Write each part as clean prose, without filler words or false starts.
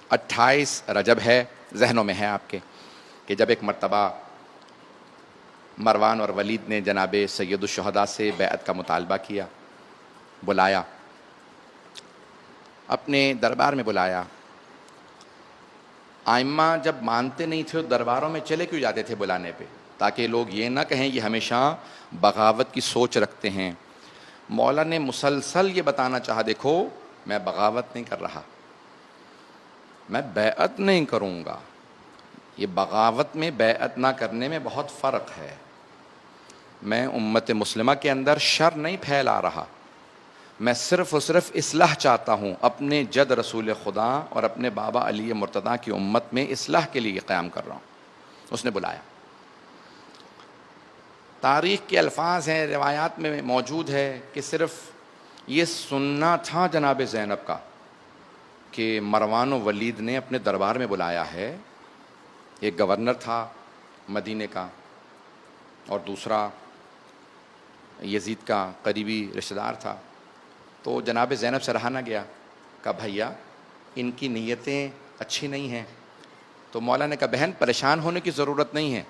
28 رجب ہے، ذہنوں میں ہے آپ کے، کہ جب ایک مرتبہ مروان اور ولید نے جناب سید الشہداء سے بیعت کا مطالبہ کیا، بلایا، اپنے دربار میں بلایا۔ ائمہ جب مانتے نہیں تھے درباروں میں چلے کیوں جاتے تھے بلانے پہ؟ تاکہ لوگ یہ نہ کہیں یہ ہمیشہ بغاوت کی سوچ رکھتے ہیں۔ مولا نے مسلسل یہ بتانا چاہا، دیکھو میں بغاوت نہیں کر رہا، میں بیعت نہیں کروں گا۔ یہ بغاوت میں بیعت نہ کرنے میں بہت فرق ہے۔ میں امت مسلمہ کے اندر شر نہیں پھیلا رہا، میں صرف و صرف اصلاح چاہتا ہوں، اپنے جد رسول خدا اور اپنے بابا علی مرتضیٰ کی امت میں اصلاح کے لیے قیام کر رہا ہوں۔ اس نے بلایا۔ تاریخ کے الفاظ ہیں، روایات میں موجود ہے کہ صرف یہ سننا تھا جناب زینب کا کہ مروان و ولید نے اپنے دربار میں بلایا ہے۔ ایک گورنر تھا مدینے کا اور دوسرا یزید کا قریبی رشتہ دار تھا، تو جناب زینب سے رہا نہ گیا، کہا بھیا ان کی نیتیں اچھی نہیں ہیں۔ تو مولا نے کہا بہن پریشان ہونے کی ضرورت نہیں ہے،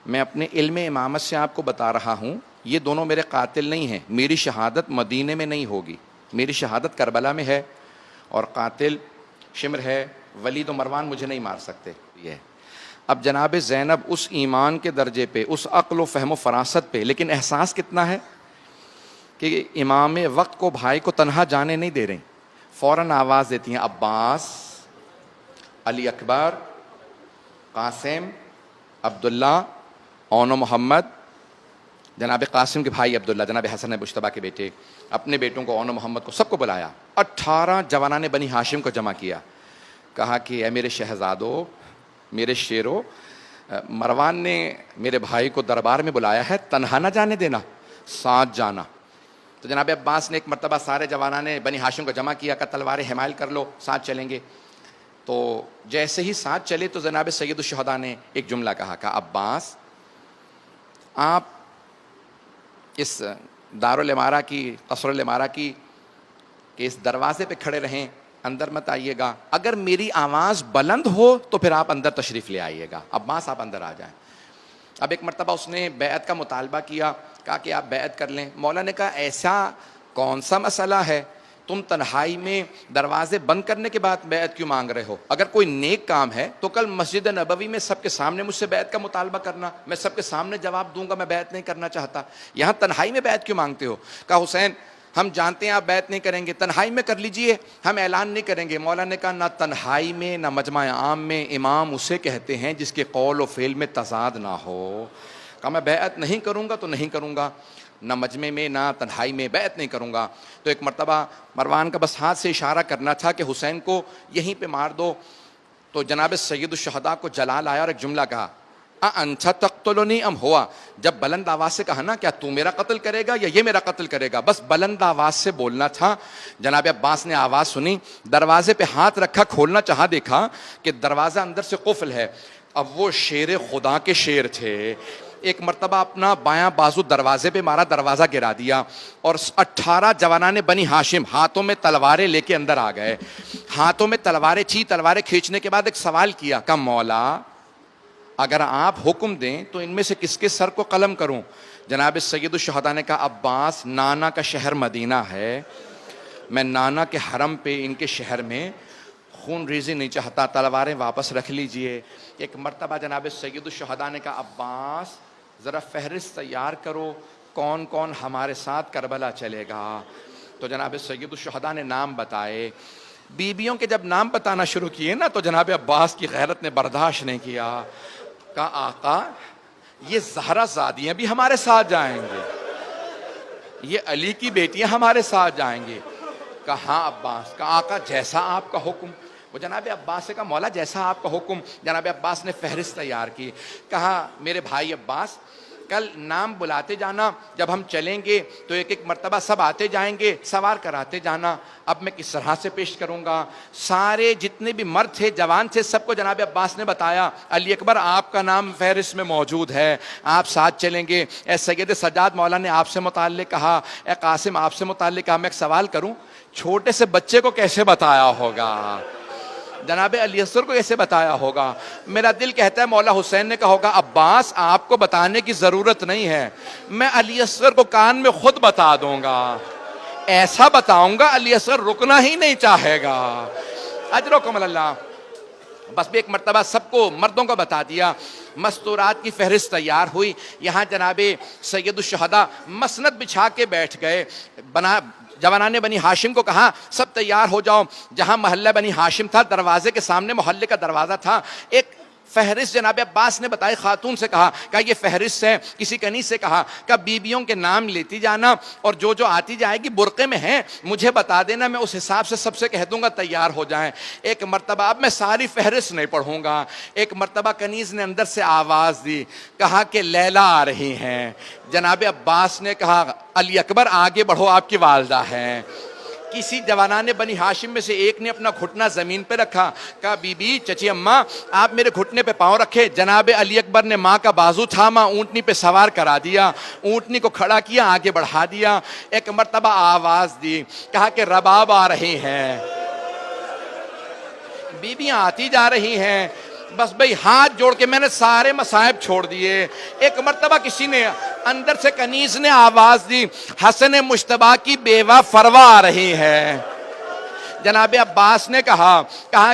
میں اپنے علم امامت سے آپ کو بتا رہا ہوں، یہ دونوں میرے قاتل نہیں ہیں، میری شہادت مدینے میں نہیں ہوگی، میری شہادت کربلا میں ہے، اور قاتل شمر ہے، ولید و مروان مجھے نہیں مار سکتے۔ یہ اب جناب زینب اس ایمان کے درجے پہ، اس عقل و فہم و فراست پہ، لیکن احساس کتنا ہے کہ امام وقت کو، بھائی کو تنہا جانے نہیں دے رہے، فوراً آواز دیتی ہیں عباس، علی اکبر، قاسم، عبداللہ، اون و محمد، جناب قاسم کے بھائی عبداللہ، جناب حسن مجتبیٰ کے بیٹے، اپنے بیٹوں کو، اون و محمد کو، سب کو بلایا۔ 18 جوانان بنی ہاشم کو جمع کیا، کہا کہ اے میرے شہزادو، میرے شیرو، مروان نے میرے بھائی کو دربار میں بلایا ہے، تنہا نہ جانے دینا، ساتھ جانا۔ تو جناب عباس نے ایک مرتبہ سارے جوانان بنی ہاشم کو جمع کیا، کہا تلواریں حمائل کر لو، ساتھ چلیں گے۔ تو جیسے ہی ساتھ چلے تو جناب سید الشہداء نے ایک جملہ کہا، عباس آپ اس دارالامارہ کی، قصر الامارہ کی کہ اس دروازے پہ کھڑے رہیں، اندر مت آئیے گا، اگر میری آواز بلند ہو تو پھر آپ اندر تشریف لے آئیے گا، عباس آپ اندر آ جائیں۔ اب ایک مرتبہ اس نے بیعت کا مطالبہ کیا، کہا کہ آپ بیعت کر لیں۔ مولا نے کہا ایسا کون سا مسئلہ ہے، تم تنہائی میں دروازے بند کرنے کے بعد بیعت کیوں مانگ رہے ہو؟ اگر کوئی نیک کام ہے تو کل مسجد نبوی میں سب کے سامنے مجھ سے بیعت کا مطالبہ کرنا، میں سب کے سامنے جواب دوں گا میں بیعت نہیں کرنا چاہتا، یہاں تنہائی میں بیعت کیوں مانگتے ہو؟ کہا حسین ہم جانتے ہیں آپ بیعت نہیں کریں گے، تنہائی میں کر لیجئے، ہم اعلان نہیں کریں گے۔ مولا نے کہا نہ تنہائی میں نہ مجمع عام میں امام اسے کہتے ہیں جس کے قول و فعل میں تضاد نہ ہو۔ کہا میں بیعت نہیں کروں گا تو نہیں کروں گا، نہ مجمع میں نہ تنہائی میں بیعت نہیں کروں گا۔ تو ایک مرتبہ مروان کا بس ہاتھ سے اشارہ کرنا تھا کہ حسین کو یہیں پہ مار دو، تو جناب سید الشہداء کو جلال آیا اور ایک جملہ کہا، انت تقتلنی ام ہوا؟ جب بلند آواز سے کہا نا کیا تو میرا قتل کرے گا یا یہ میرا قتل کرے گا، بس بلند آواز سے بولنا تھا۔ جناب عباس نے آواز سنی، دروازے پہ ہاتھ رکھا، کھولنا چاہا، دیکھا کہ دروازہ اندر سے قفل ہے۔ اب وہ شیر خدا کے شیر تھے، ایک مرتبہ اپنا بایاں بازو دروازے پہ مارا، دروازہ گرا دیا، اور 18 جوانان بنی ہاشم ہاتھوں میں تلواریں لے کے اندر آ گئے۔ ہاتھوں میں تلواریں تھی، تلواریں کھینچنے کے بعد ایک سوال کیا، کہ مولا اگر آپ حکم دیں تو ان میں سے کس کے سر کو قلم کروں؟ جناب سید الشہداء نے کہا عباس نانا کا شہر مدینہ ہے، میں نانا کے حرم پہ ان کے شہر میں خون ریزی نہیں چاہتا، تلواریں واپس رکھ لیجئے۔ ایک مرتبہ جناب سید الشہداء نے کہا عباس ذرا فہرست تیار کرو کون کون ہمارے ساتھ کربلا چلے گا۔ تو جناب سید الشہداء نے نام بتائے۔ بیویوں کے جب نام بتانا شروع کیے نا تو جناب عباس کی غیرت نے برداشت نہیں کیا، کہا آقا یہ زہرا زادیاں بھی ہمارے ساتھ جائیں گے، یہ علی کی بیٹیاں ہمارے ساتھ جائیں گے؟ کہا ہاں عباس۔ کہا آقا جیسا آپ کا حکم۔ وہ جناب عباس سے کہا مولا جیسا آپ کا حکم۔ جناب عباس نے فہرست تیار کی، کہا میرے بھائی عباس کل نام بلاتے جانا، جب ہم چلیں گے تو ایک ایک مرتبہ سب آتے جائیں گے، سوار کراتے جانا۔ اب میں کس طرح سے پیش کروں گا؟ سارے جتنے بھی مرد تھے، جوان تھے، سب کو جناب عباس نے بتایا علی اکبر آپ کا نام فہرست میں موجود ہے، آپ ساتھ چلیں گے۔ اے سید سجاد مولا نے آپ سے متعلق کہا، اے قاسم آپ سے متعلق کہا۔ میں ایک سوال کروں، چھوٹے سے بچے کو کیسے بتایا ہوگا؟ جناب علی اصغر کو کیسے بتایا ہوگا؟ میرا دل کہتا ہے مولا حسین نے کہا ہوگا عباس آپ کو بتانے کی ضرورت نہیں ہے، میں علی اصغر کو کان میں خود بتا دوں گا، ایسا بتاؤں گا علی اصغر رکنا ہی نہیں چاہے گا۔ اجرکم اللہ۔ بس بھی ایک مرتبہ سب کو مردوں کو بتا دیا، مستورات کی فہرست تیار ہوئی، یہاں جناب سید الشہداء مسند بچھا کے بیٹھ گئے، جوانان بنی ہاشم کو کہا سب تیار ہو جاؤ، جہاں محلہ بنی ہاشم تھا دروازے کے سامنے محلے کا دروازہ تھا، ایک فہرست جناب عباس نے بتائی، خاتون سے کہا یہ فہرست ہے، کسی کنیز سے کہا بیبیوں کے نام لیتی جانا اور جو جو آتی جائے گی برقعے میں ہیں مجھے بتا دینا، میں اس حساب سے سب سے کہہ دوں گا تیار ہو جائیں۔ ایک مرتبہ، اب میں ساری فہرست نہیں پڑھوں گا، ایک مرتبہ کنیز نے اندر سے آواز دی، کہا کہ لیلا آ رہی ہیں۔ جناب عباس نے کہا علی اکبر آگے بڑھو، آپ کی والدہ ہیں۔ کسی جوانان بنی ہاشم میں سے ایک نے اپنا گھٹنا زمین پہ رکھا، کہا بی بی چچی اماں آپ میرے گھٹنے پہ پاؤں رکھے۔ جناب علی اکبر نے ماں کا بازو تھاما، اونٹنی پہ سوار کرا دیا، اونٹنی کو کھڑا کیا، آگے بڑھا دیا۔ ایک مرتبہ آواز دی، کہا کہ رباب آ رہی ہیں، بیبیاں آتی جا رہی ہیں۔ بس بھئی ہاتھ جوڑ کے میں نے سارے مصائب چھوڑ دیے۔ ایک مرتبہ کسی نے اندر سے کنیز نے آواز دی، حسن مجتبیٰ کی بیوہ فروا آ رہی ہے۔ جناب عباس نے کہا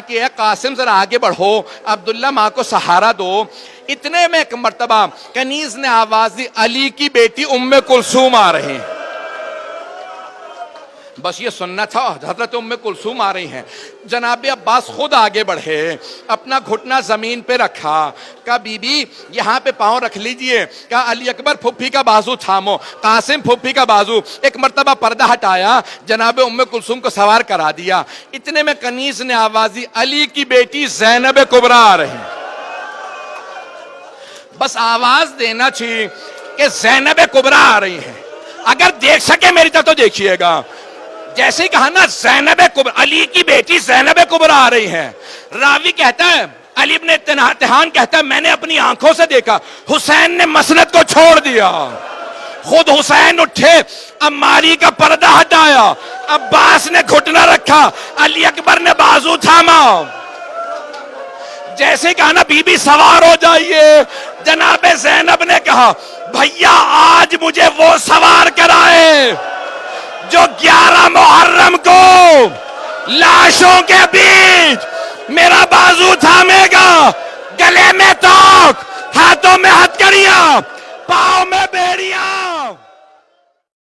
کہ اے قاسم ذرا آگے بڑھو، عبداللہ ماں کو سہارا دو۔ اتنے میں ایک مرتبہ کنیز نے آواز دی، علی کی بیٹی ام کلثوم آ رہی ہیں۔ بس یہ سننا تھا، حضرت ام کلثوم آ رہی ہیں۔ جناب عباس خود آگے بڑھے، اپنا گھٹنا زمین پہ رکھا، کہا بی بی یہاں پہ پاؤں رکھ لیجئے، کہا علی اکبر پھپھی کا بازو تھامو، قاسم پھپھی کا بازو۔ ایک مرتبہ پردہ ہٹایا، جناب ام کلثوم کو سوار کرا دیا۔ اتنے میں کنیز نے آواز دی، علی کی بیٹی زینب کبریٰ آ رہی۔ بس آواز دینا تھی کہ زینب کبریٰ آ رہی ہیں، اگر دیکھ سکے میری طرف تو دیکھیے گا۔ جیسے ہی کہا نا زینب کبریٰ، علی کی بیٹی زینب کبریٰ آ رہی ہیں، راوی کہتا ہے علی ابن تہان کہتا ہے میں نے اپنی آنکھوں سے دیکھا حسین نے مسند کو چھوڑ دیا، خود حسین اٹھے، عماری کا پردہ ہٹایا، عباس نے گھٹنا رکھا، علی اکبر نے بازو تھاما۔ جیسے کہا نا بی بی سوار ہو جائیے، جناب زینب نے کہا بھیا آج مجھے وہ سوار کرائے جو 11 محرم کو لاشوں کے بیچ میرا بازو تھامے گا، گلے میں توق، ہاتھوں میں ہتھکڑیاں، پاؤں میں بیڑیاں۔